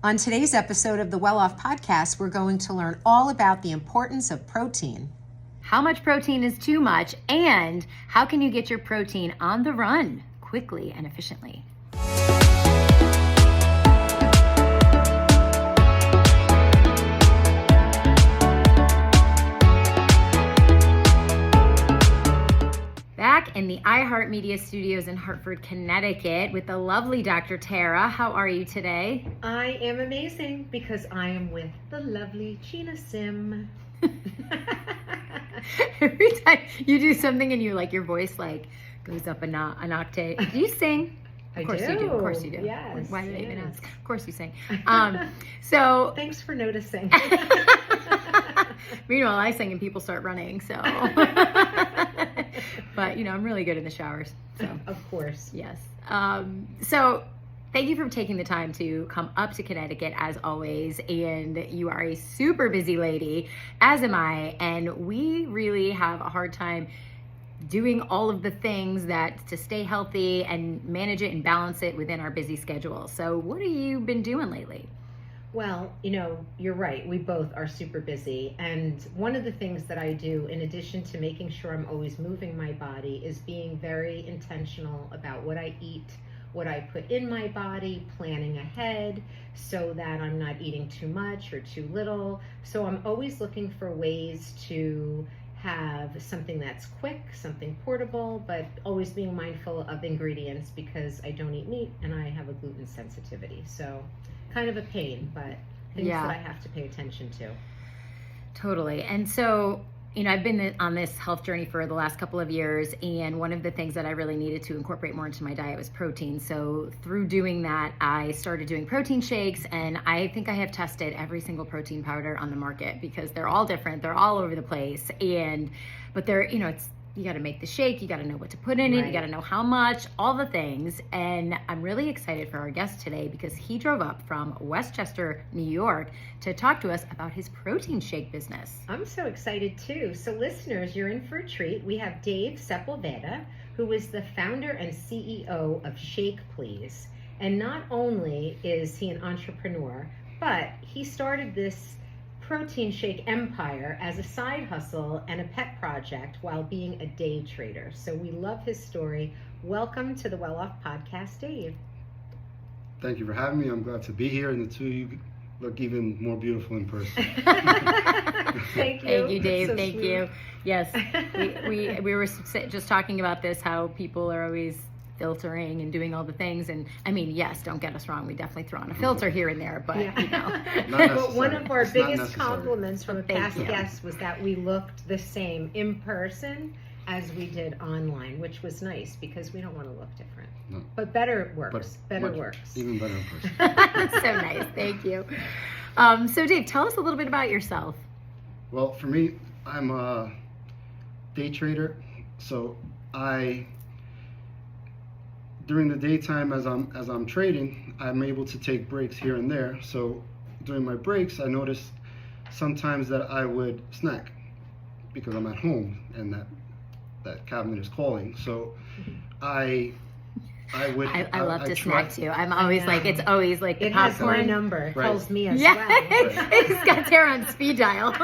On today's episode of the Well Off Podcast, we're going to learn all about the importance of protein. How much protein is too much, and how can you get your protein on the run quickly and efficiently? Back in the iHeartMedia studios in Hartford, Connecticut with the lovely Dr. Tara. How are you today? I am amazing because I am with the lovely Gina Sim. Every time you do something and your voice goes up an octave. Do you sing? Of course you do. Of course you do. Yes. Why did I even ask? Of course you sing. So thanks for noticing. Meanwhile, I sing and people start running. So, but I'm really good in the showers. So of course, yes. So thank you for taking the time to come up to Connecticut as always. And you are a super busy lady, as am I. And we really have a hard time doing all of the things to stay healthy and manage it and balance it within our busy schedule. So what have you been doing lately? Well, you're right. We both are super busy. And one of the things that I do, in addition to making sure I'm always moving my body, is being very intentional about what I eat, what I put in my body, planning ahead so that I'm not eating too much or too little. So I'm always looking for ways to have something that's quick, something portable, but always being mindful of ingredients because I don't eat meat and I have a gluten sensitivity. So kind of a pain, but things that I have to pay attention to. Totally. And so, I've been on this health journey for the last couple of years, and one of the things that I really needed to incorporate more into my diet was protein. So through doing that, I started doing protein shakes, and I think I have tested every single protein powder on the market because they're all different. They're all over the place. But they're, you got to make the shake. You got to know what to put in it. You got to know how much, all the things. And I'm really excited for our guest today because he drove up from Westchester, New York to talk to us about his protein shake business. I'm so excited too. So listeners, you're in for a treat. We have Dave Sepulveda, who is the founder and CEO of Shake Please. And not only is he an entrepreneur, but he started this protein shake empire as a side hustle and a pet project while being a day trader. So we love his story. Welcome to the Well Off Podcast, Dave. Thank you for having me. I'm glad to be here, and the two of you look even more beautiful in person. Thank you. Thank you, Dave. So Thank sweet. you. Yes, we were just talking about this, how people are always filtering and doing all the things, and yes, don't get us wrong, we definitely throw on a filter here and there, but But one of our biggest compliments from a past guest was that we looked the same in person as we did online, which was nice because we don't want to look different. No. But better works. Works. Even better in person. So nice. Thank you. So Dave, tell us a little bit about yourself. Well, for me, I'm a day trader, so during the daytime as I'm trading, I'm able to take breaks here and there. So during my breaks, I noticed sometimes that I would snack because I'm at home and that cabinet is calling. So I love to snack too. I'm always it's always like the it popcorn. has my number. It calls me as well. It's got Tara on speed dial.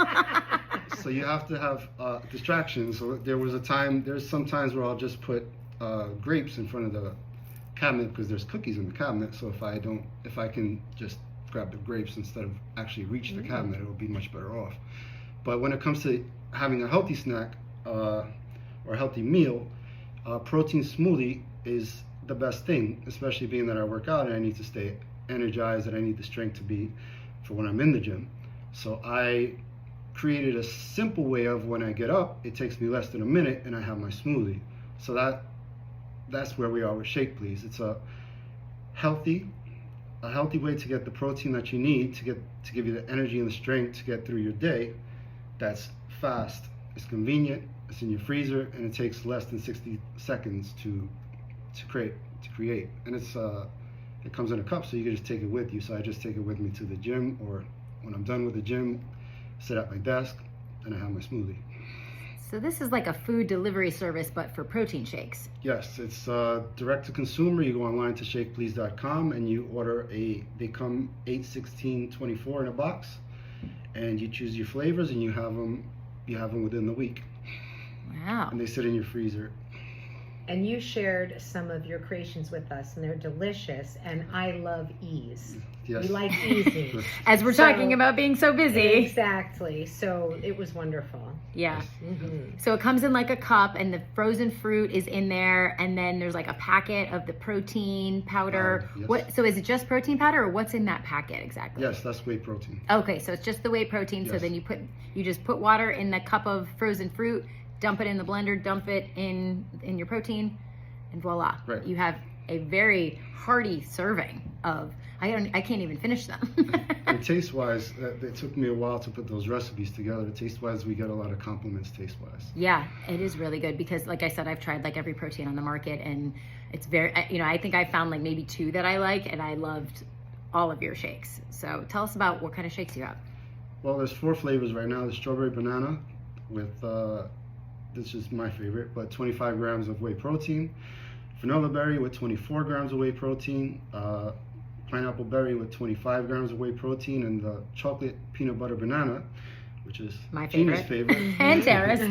So you have to have distractions. So there's some times where I'll just put grapes in front of the cabinet because there's cookies in the cabinet. So if I can just grab the grapes instead of actually reach the cabinet, it will be much better off. But when it comes to having a healthy snack or a healthy meal, protein smoothie is the best thing, especially being that I work out and I need to stay energized and I need the strength to be for when I'm in the gym. So I created a simple way of when I get up, it takes me less than a minute and I have my smoothie. So that's where we are with Shake Please. It's a healthy way to get the protein that you need to give you the energy and the strength to get through your day. That's fast, it's convenient, it's in your freezer, and it takes less than 60 seconds to create. And it comes in a cup, so you can just take it with you. So I just take it with me to the gym, or when I'm done with the gym, sit at my desk and I have my smoothie. So this is like a food delivery service, but for protein shakes. Yes, it's direct to consumer. You go online to shakeplease.com and you order they come 8, 16, 24 in a box, and you choose your flavors and you have them within the week. Wow. And they sit in your freezer. And you shared some of your creations with us, and they're delicious. And I love ease. Yes. We like easy. As we're talking about being so busy. Exactly. So it was wonderful. Yeah. Mm-hmm. So it comes in like a cup, and the frozen fruit is in there, and then there's like a packet of the protein powder. Yes. So is it just protein powder, or what's in that packet exactly? Yes, that's whey protein. Okay, so it's just the whey protein. So Yes. then you just put water in the cup of frozen fruit, dump it in the blender, dump it in your protein, and voila. Right. You have a very hearty serving of. I can't even finish them. And taste-wise, it took me a while to put those recipes together. Taste-wise, we get a lot of compliments taste-wise. Yeah, it is really good because, like I said, I've tried like every protein on the market, and it's very, I think I found like maybe 2 that I like, and I loved all of your shakes. So tell us about what kind of shakes you have. Well, there's 4 flavors right now. There's strawberry banana with, this is my favorite, but 25 grams of whey protein. Vanilla berry with 24 grams of whey protein. Pineapple berry with 25 grams of whey protein, and the chocolate peanut butter banana, which is My Gina's favorite. favorite, And Tara's.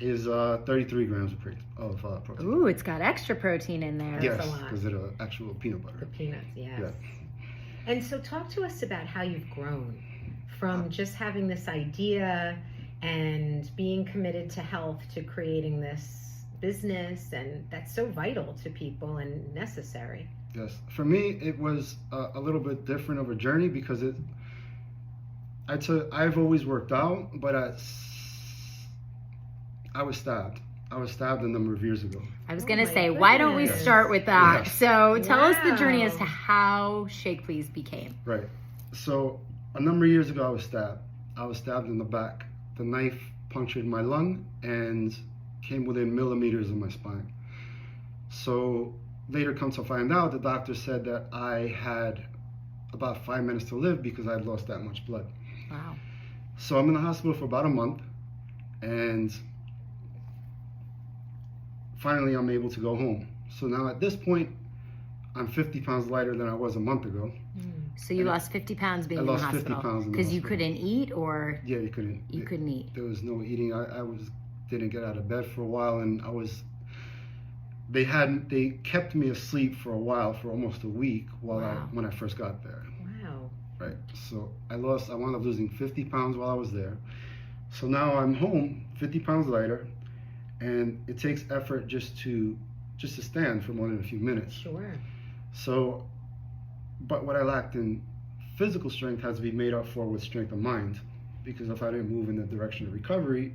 is 33 grams of protein. Ooh, it's got extra protein in there. Yes, a lot. because it's actual peanut butter. The peanuts, yes. Yeah. And so talk to us about how you've grown from just having this idea and being committed to health to creating this business, and that's so vital to people and necessary. Yes, for me it was a little bit different of a journey because I've always worked out, but I was stabbed. I was stabbed a number of years ago. I was Oh going to my say, why don't we goodness. start with that? Yes. So tell us the journey as to Wow. how Shake Please became. Right. So a number of years ago, I was stabbed. I was stabbed in the back. The knife punctured my lung and came within millimeters of my spine. So later come to find out, the doctor said that I had about 5 minutes to live because I had lost that much blood. Wow. So I'm in the hospital for about a month, and finally I'm able to go home. So now at this point, I'm 50 pounds lighter than I was a month ago. So you lost 50 pounds being I in the lost 50 hospital pounds in the because you hospital. couldn't eat, or Yeah, you couldn't. you couldn't eat. There was no eating. I didn't get out of bed for a while, and they kept me asleep for a while, for almost a week Wow. when I first got there. Wow. Right. So I wound up losing 50 pounds while I was there. So now I'm home, 50 pounds lighter, and it takes effort just to stand for more than a few minutes. Sure. So, but what I lacked in physical strength has to be made up for with strength of mind, because if I didn't move in the direction of recovery,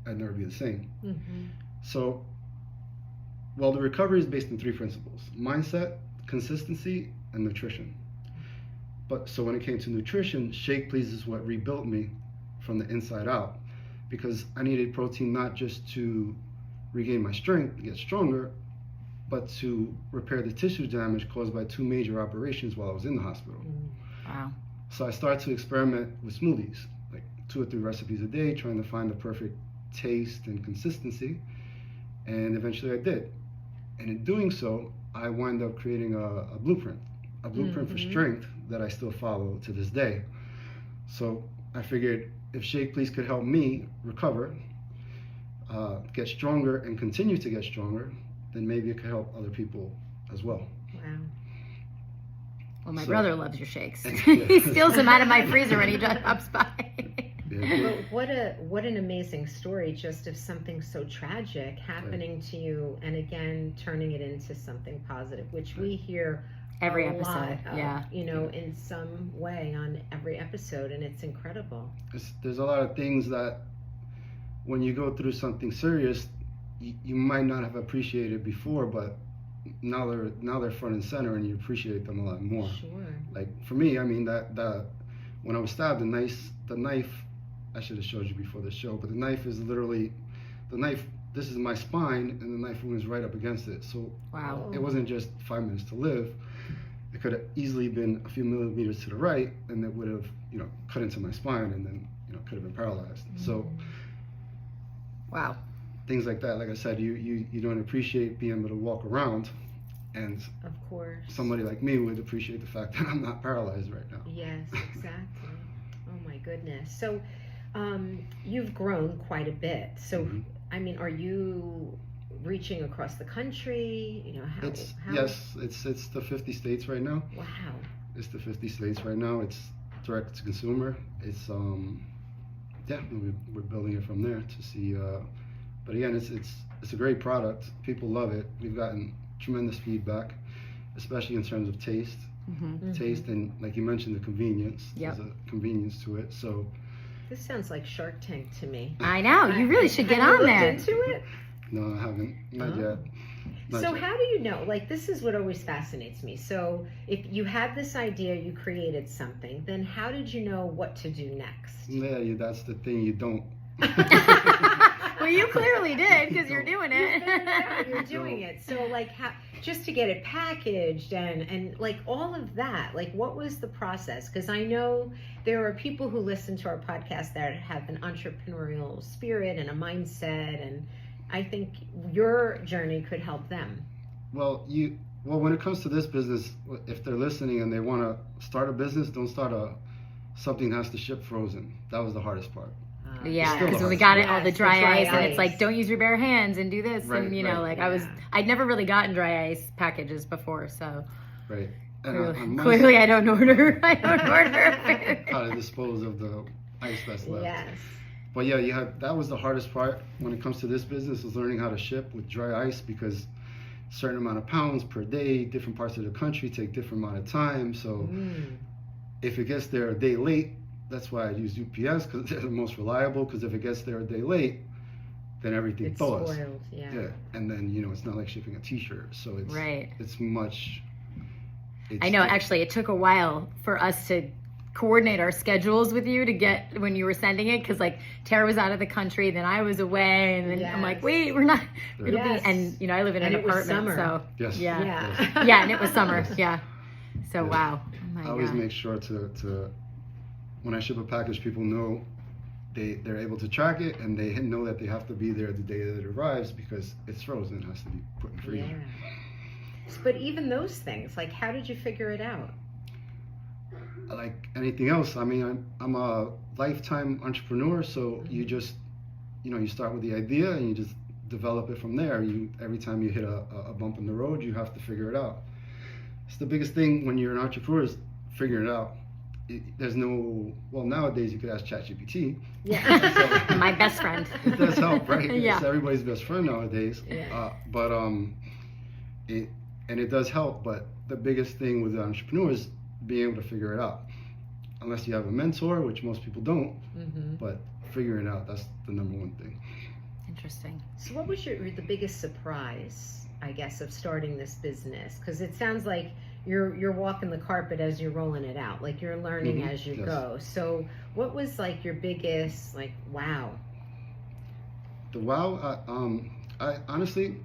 I'd never be the same. Mm-hmm. So, well, the recovery is based on 3 principles: mindset, consistency, and nutrition. But so when it came to nutrition, Shake Please is what rebuilt me from the inside out, because I needed protein not just to regain my strength, get stronger, but to repair the tissue damage caused by 2 major operations while I was in the hospital. Wow. So I started to experiment with smoothies, like 2 or 3 recipes a day, trying to find the perfect taste and consistency, and eventually I did. And in doing so, I wound up creating a blueprint for strength that I still follow to this day. So I figured if Shake Please could help me recover, get stronger, and continue to get stronger, then maybe it could help other people as well. Wow. Well, my So- brother loves your shakes. Yeah. He steals them out of my freezer when he drops by. Yeah, Well, what an amazing story, just of something so tragic happening to you, and again turning it into something positive, which we hear Every a episode, lot of, yeah. in some way on every episode, and it's incredible. there's a lot of things that when you go through something serious, you might not have appreciated before, but now they're front and center, and you appreciate them a lot more. Sure. Like for me, I mean that when I was stabbed, the knife, I should have showed you before the show, but the knife is literally the knife. This is my spine, and the knife wound is right up against it. So Wow. it wasn't just 5 minutes to live. It could have easily been a few millimeters to the right, and it would have cut into my spine, and then could have been paralyzed. So Wow. things like that. Like I said, you don't appreciate being able to walk around, and Of course. somebody like me would appreciate the fact that I'm not paralyzed right now. Yes, exactly. Oh my goodness. So, you've grown quite a bit. So, Mhm. I mean, are you reaching across the country? You know, how? Yes, it's the 50 states right now. Wow. It's the 50 states right now. It's direct to consumer. It's yeah, we're building it from there to see. But again, it's a great product. People love it. We've gotten tremendous feedback, especially in terms of taste. Mm-hmm. Taste and, like you mentioned, the convenience. Yep. There's a convenience to it. So This sounds like Shark Tank to me. I know. You really should get Have you on looked there. into it? no, I haven't. Not Oh. yet. Not So yet. how do you know? Like, this is what always fascinates me. So if you had this idea, you created something, then how did you know what to do next? Yeah, that's the thing. You don't. Well, you clearly did because you're doing it. You're doing it. So like, how, just to get it packaged and like all of that, like what was the process? Because I know there are people who listen to our podcast that have an entrepreneurial spirit and a mindset, and I think your journey could help them. Well, when it comes to this business, if they're listening and they want to start a business, don't start something that has to ship frozen. That was the hardest part. Yeah, Still because hard. we got it all Yes, the dry ice, and it's ice. like, don't use your bare hands and do this, Right, and you know, right. like Yeah. I'd never really gotten dry ice packages before, so Right. And clearly I don't order. I don't order. how to dispose of the ice that's left. Yes. But yeah, that was the hardest part when it comes to this business, is learning how to ship with dry ice, because certain amount of pounds per day, different parts of the country take different amount of time. So if it gets there a day late, that's why I use UPS, because they're the most reliable. Because if it gets there a day late, then everything It's thaws. spoiled. Yeah. Yeah, and then it's not like shipping a T-shirt, so it's Right. It's much. I know. Actually, it took a while for us to coordinate our schedules with you to get when you were sending it, because like Tara was out of the country, then I was away, and then I'm like, Yes. wait, we're not. Right. Yes. And I live in an And it was apartment, summer. so Yes. yeah. Yeah. Yeah, and it was summer. Yeah. So Yeah. wow. Oh my I always God. make sure to when I ship a package, people know they're able to track it, and they know that they have to be there the day that it arrives, because it's frozen. It has to be put in the freezer. Yeah. But even those things, like, how did you figure it out? Like anything else, I mean, I'm a lifetime entrepreneur, so you just you start with the idea and you just develop it from there. Every time you hit a bump in the road, you have to figure it out. It's the biggest thing when you're an entrepreneur, is figuring it out. There's no, well, nowadays you could ask ChatGPT. Yeah. My best friend. It does help, right? Yeah. It's everybody's best friend nowadays. Yeah. But it does help. But the biggest thing with the entrepreneur is being able to figure it out. Unless you have a mentor, which most people don't. Mm-hmm. But figuring it out, that's the number one thing. Interesting. So what was the biggest surprise, I guess, of starting this business? Because it sounds like you're walking the carpet as you're rolling it out, like you're learning Mhm. as you Yes. go. So what was like your biggest, like, wow? The wow, I honestly,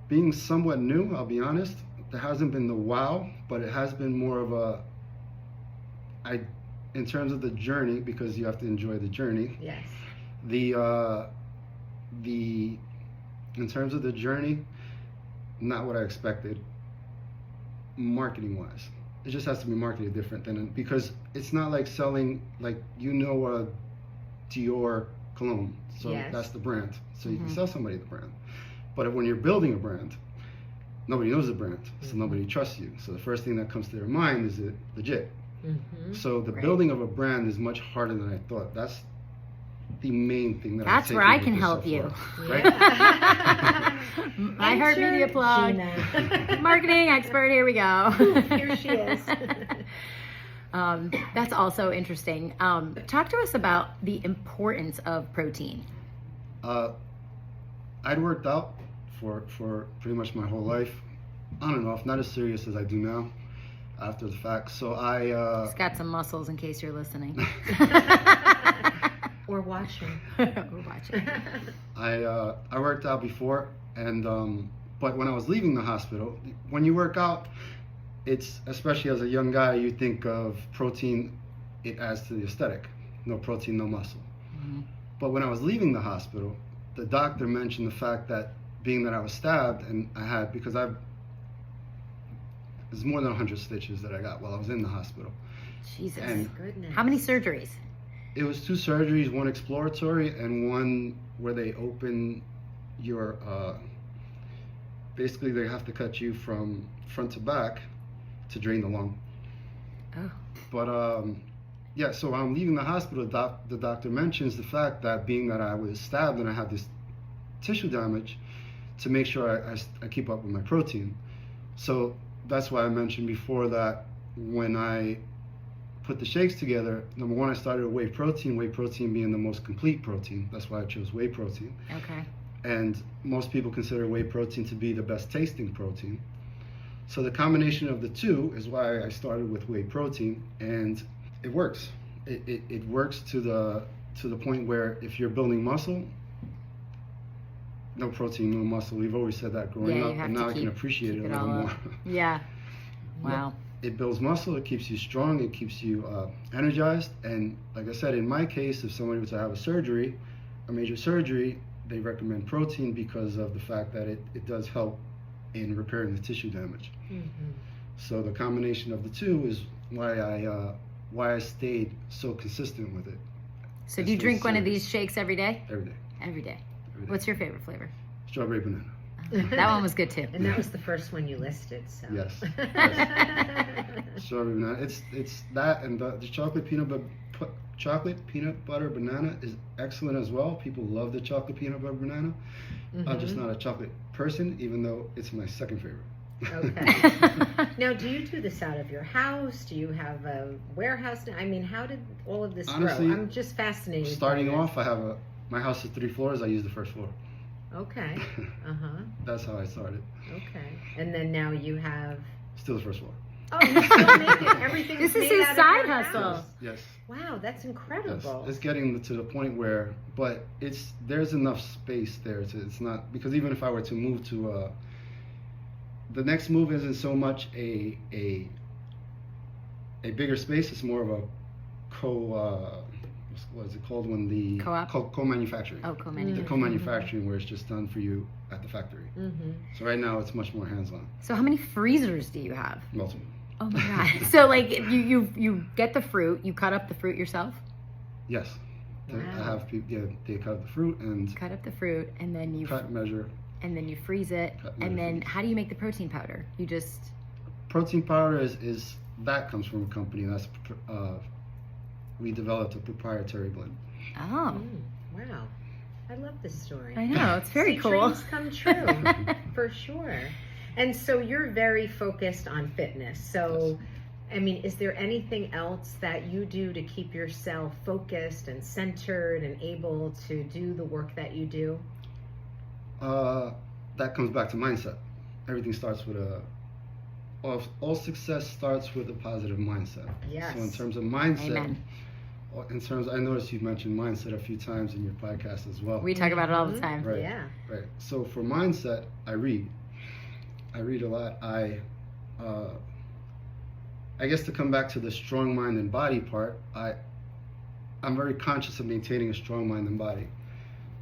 being somewhat new, I'll be honest, there hasn't been the wow, but it has been more of in terms of the journey, because you have to enjoy the journey. Yes. In terms of the journey, not what I expected. Marketing wise, it just has to be marketed different because it's not like selling a Dior cologne. So Yes. that's the brand. So you can Mhm. sell somebody the brand. But when you're building a brand, nobody knows the brand, so Mhm. nobody trusts you. So the first thing that comes to their mind is it legit. Mm-hmm. So the Right. building of a brand is much harder than I thought. That's the main thing that That's I've where I taken can with help this you. so far, right? I heard media plug. Gina. Marketing expert. Here we go. Here she is. That's also interesting. Talk to us about the importance of protein. I'd worked out for pretty much my whole life, on and off, not as serious as I do now after the fact. So It's got some muscles in case you're listening. Or watching. We're watching. I worked out before, and but when I was leaving the hospital, when you work out, it's, especially as a young guy, you think of protein, it adds to the aesthetic. No protein, no muscle. Mhm. But when I was leaving the hospital, the doctor mentioned the fact that being that I was stabbed and I had, because there's more than 100 stitches that I got while I was in the hospital. Jesus. And Goodness. How many surgeries? it was 2 surgeries, one exploratory and one where they open your, basically they have to cut you from front to back to drain the lung. Oh. But yeah, so I'm leaving the hospital. The doctor mentions the fact that being that I was stabbed and I had this tissue damage, to make sure I keep up with my protein. So that's why I mentioned before that when I put the shakes together, number one, I started with whey protein being the most complete protein. That's why I chose whey protein. Okay. And most people consider whey protein to be the best tasting protein. So the combination of the two is why I started with whey protein, and it works. It works to the point where if you're building muscle, no protein, no muscle. We've always said that growing up, and now I can appreciate it a little more. Yeah. Wow. It builds muscle, it keeps you strong, it keeps you energized, and like I said, in my case, if somebody was to have a major surgery, they recommend protein because of the fact that it does help in repairing the tissue damage. Mm-hmm. So the combination of the two is why I stayed so consistent with it. So do you drink one of these shakes every day? Every day. Every day. Every day. What's your favorite flavor? Strawberry banana. That one was good too. And that was the first one you listed, so. Yes. Strawberry banana. It's that, and the chocolate peanut butter banana is excellent as well. People love the chocolate peanut butter banana. I'm just not a chocolate person, even though it's my second favorite. Okay. Now, do you do this out of your house? Do you have a warehouse? I mean, how did all of this Honestly, grow? I'm just fascinated. Starting off, my house is 3 floors. I use the first floor. Okay. That's how I started. Okay. And then now you have. Still the first floor. Oh, you're still making everything. This is his side hustle. Yes. Wow, that's Yes. incredible. It's getting to the point where, but there's enough space there. It's not, because even if I were to move to the next move isn't so much a bigger space. It's more of a what is it called when the Co-op? Co-manufacturing. Oh, co-manufacturing. The co-manufacturing where it's just done for you at the factory. So right now it's much more hands-on. So how many freezers do you have? Multiple. Oh my god. So like you get the fruit, you cut up the fruit yourself? Yes. Wow. I have people. Yeah, they cut up the fruit and Cut up the fruit and then you cut, measure. and then you freeze it. Cut, measure, And then freeze. how do you make the protein powder? You just Protein powder is that comes from a company that's we developed a proprietary blend. Oh. Wow. I love this story. I know, it's very See, cool. Dreams come true, for sure. And so you're very focused on fitness. So, I mean, is there anything else that you do to keep yourself focused and centered and able to do the work that you do? That comes back to mindset. Everything starts with all success starts with a positive mindset. Yes. So in terms of mindset, Amen. I noticed you've mentioned mindset a few times in your podcast as well. We talk about it all the time. Right. Yeah. Right. So for mindset, I read a lot. I guess to come back to the strong mind and body part, I'm very conscious of maintaining a strong mind and body.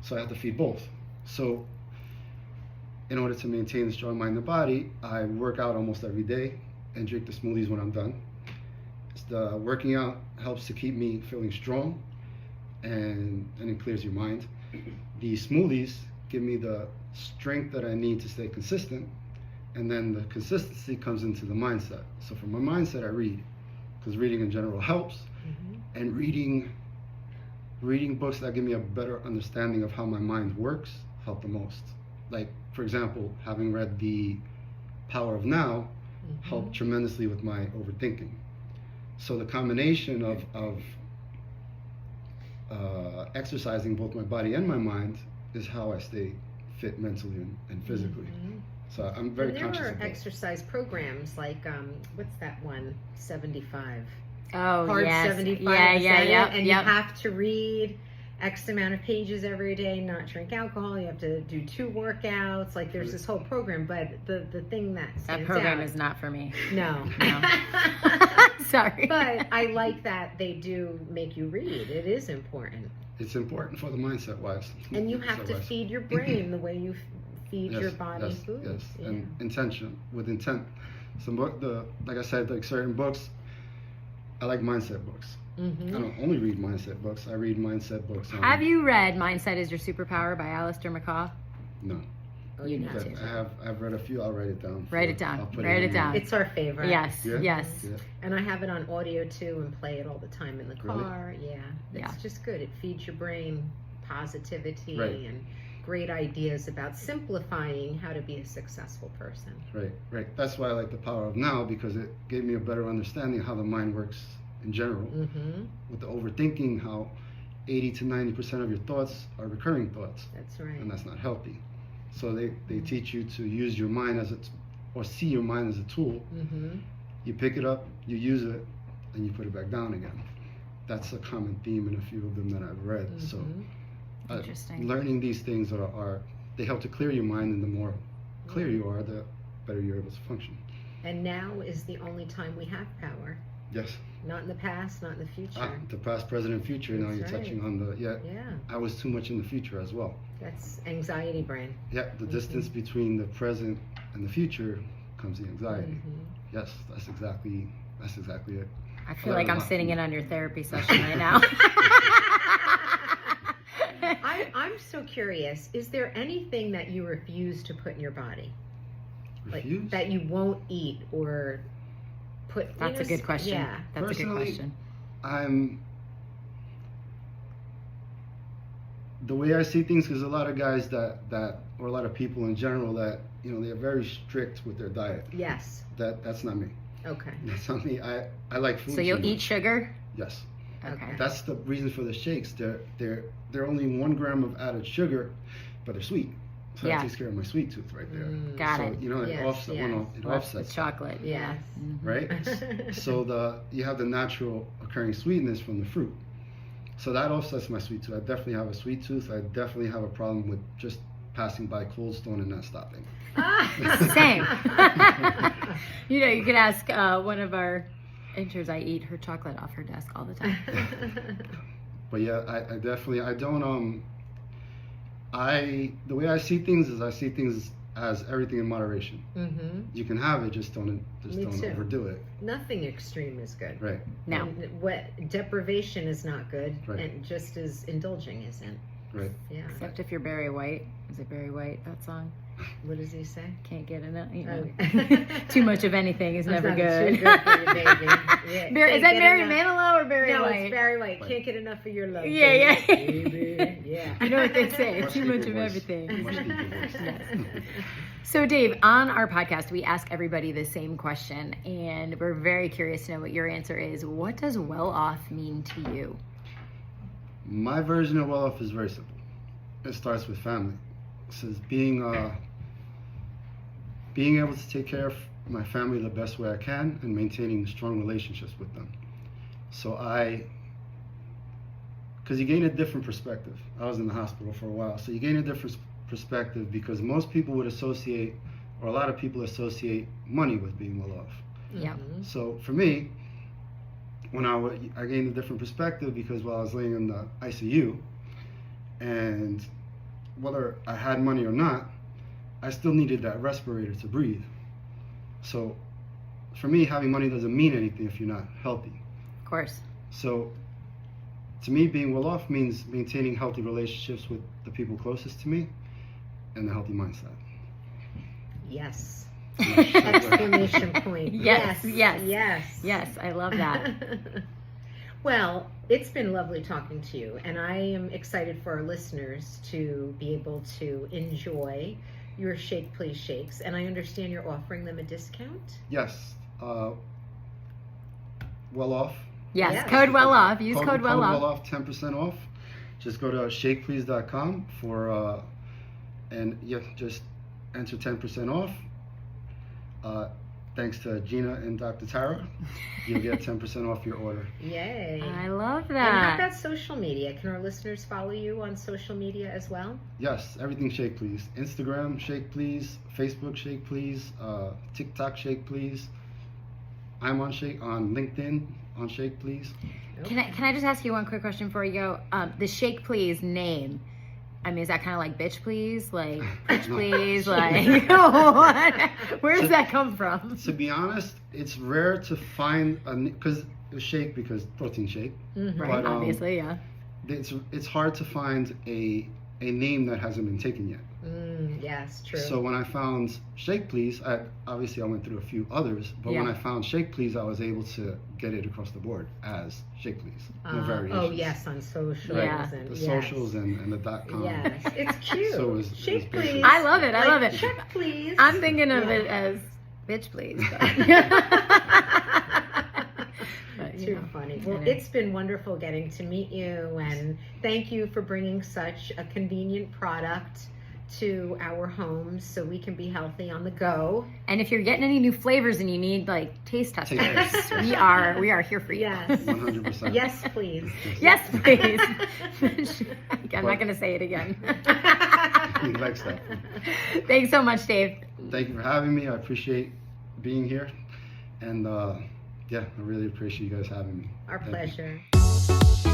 So I have to feed both. So in order to maintain the strong mind and body, I work out almost every day and drink the smoothies when I'm done. The working out helps to keep me feeling strong, and it clears your mind. The smoothies give me the strength that I need to stay consistent, and then the consistency comes into the mindset. So for my mindset, I read, because reading in general helps, and reading books that give me a better understanding of how my mind works help the most. Like, for example, having read The Power of Now helped tremendously with my overthinking. So the combination of exercising both my body and my mind is how I stay fit mentally and physically. So I'm very conscious There of are that. exercise programs like, what's that one? 75. Oh, Hard yes. 75. Yeah, is yeah, that it? yep, And yep. you have to read X amount of pages every day, not drink alcohol. You have to do 2 workouts. Like, there's this whole program, but the thing that stands program out, is not for me. no. Sorry. But I like that they do make you read. It is important. It's important for the mindset wise. And you have to feed your brain the way you feed Yes, your body yes, food. yes, Yeah. and intention with intent. Some book, like I said, like certain books, I like mindset books. Mm-hmm. I don't only read mindset books. I read mindset books. Have you read Mindset is Your Superpower by Alistair McCaw? No. Oh, you need But to. I've read a few. I'll write it down. Write it down. I'll put Write it in down. It's our favorite. Yes, Yeah? yes. Yeah. And I have it on audio too and play it all the time in the Really? car. Yeah. It's Yeah. just good. It feeds your brain positivity Right. and great ideas about simplifying how to be a successful person. Right. That's why I like The Power of Now, because it gave me a better understanding of how the mind works in general. Mm-hmm. With the overthinking, how 80 to 90% of your thoughts are recurring thoughts, That's right. and that's not healthy. So they teach you to use your mind or see your mind as a tool. Mm-hmm. You pick it up, you use it, and you put it back down again. That's a common theme in a few of them that I've read. So Interesting. learning these things are they help to clear your mind, and the more clear you are, the better you're able to function. And now is the only time we have power. Yes. Not in the past, not in the future. The past, present, and future. Now That's you're right. touching on Yeah, I was too much in the future as well. that's anxiety brain. Yeah, the distance between the present and the future comes the anxiety. Mm-hmm. Yes, that's exactly it. I feel like I'm sitting in on your therapy session right now. I'm so curious. Is there anything that you refuse to put in your body? Refuse? Like, that you won't eat or put? That's a good question. Yeah. That's a good Personally, question. The way I see things, because a lot of guys that or a lot of people in general that they're very strict with their diet. Yes. That's not me. Okay. That's not me. I like food. So you'll too eat much. sugar? Yes. Okay. That's the reason for the shakes. They're only 1 gram of added sugar, but they're sweet. So Yeah. that takes care of my sweet tooth right there. Got so, it. It Yes, offsets. yes. It With offsets. chocolate. Yes. Right? So you have the natural occurring sweetness from the fruit. So that offsets my sweet tooth. I definitely have a sweet tooth. I definitely have a problem with just passing by Cold Stone and not stopping. Same. You could ask one of our interns. I eat her chocolate off her desk all the time. But yeah, I definitely, I don't, the way I see things is I see things as everything in moderation. Mm-hmm. You can have it, just don't Me too. overdo it. Nothing extreme is good. Right. No. And what deprivation is not good, Right. and just as indulging isn't. Right. Yeah. Except if you're Barry White. Is it Barry White, that song? What does he say? Can't get enough. Okay. Too much of anything is That's never not good. too good for you, baby. Yeah, Is can't that get Barry enough. Manilow or Barry No, White? it's Barry White. Can't get enough of your love. Yeah, baby. yeah. Yeah. You know what they say, Much too much deeper of voice. everything. Much deeper voice. So Dave, on our podcast, we ask everybody the same question, and we're very curious to know what your answer is. What does well off mean to you? My version of well off is very simple. It starts with family. It says being able to take care of my family the best way I can and maintaining strong relationships with them. So because you gain a different perspective. I was in the hospital for a while, so you gain a different perspective because most people would associate, or a lot of people associate money with being well off. Yeah. Mhm. So for me, when I gained a different perspective because while I was laying in the ICU, and whether I had money or not, I still needed that respirator to breathe. So for me, having money doesn't mean anything if you're not healthy. Of course. So to me, being well off means maintaining healthy relationships with the people closest to me and a healthy mindset. Yes. Segue. Exclamation point. Yes, yes. Yes. Yes, I love that. Well, it's been lovely talking to you, and I am excited for our listeners to be able to enjoy your Shake Please Shakes, and I understand you're offering them a discount? Yes. Well off. Yes, Yes. code well off. Use code well off. Well off, 10% off. Just go to shakeplease.com and just enter 10% off. Thanks to Gina and Dr. Tara, you'll get 10% off your order. Yay. I love And how that. about social media? Can our listeners follow you on social media as well? Yes, everything Shake Please. Instagram, Shake Please. Facebook, Shake Please. TikTok, Shake Please. I'm on LinkedIn, on Shake Please. Can I just ask you one quick question before you go? The Shake Please name. I mean, is that kind of like bitch please, like bitch please, like where does that come from? To be honest, it's rare to find because shake because protein shake. Right, but, obviously, yeah. It's hard to find a name that hasn't been taken yet. Yes, true. So when I found Shake Please, obviously I went through a few others, but when I found Shake Please, I was able to get it across the board as Shake Please. No variations. Oh yes, on socials. Yeah. And, The yes. socials and the .com. Yes, it's cute. So it was Shake basic. Please. I love it. I love it. Check please. I'm thinking of it as bitch please. But, you Too know, funny. I Well, know. it's been wonderful getting to meet you, and thank you for bringing such a convenient product to our homes so we can be healthy on the go. And if you're getting any new flavors and you need like taste testers, Taste we are here for you. Yes. 100%. Yes, please. Yes, please. I'm not going to say it again. He likes that. Thanks so much, Dave. Thank you for having me. I appreciate being here. And yeah, I really appreciate you guys having me. Our Thank you. pleasure.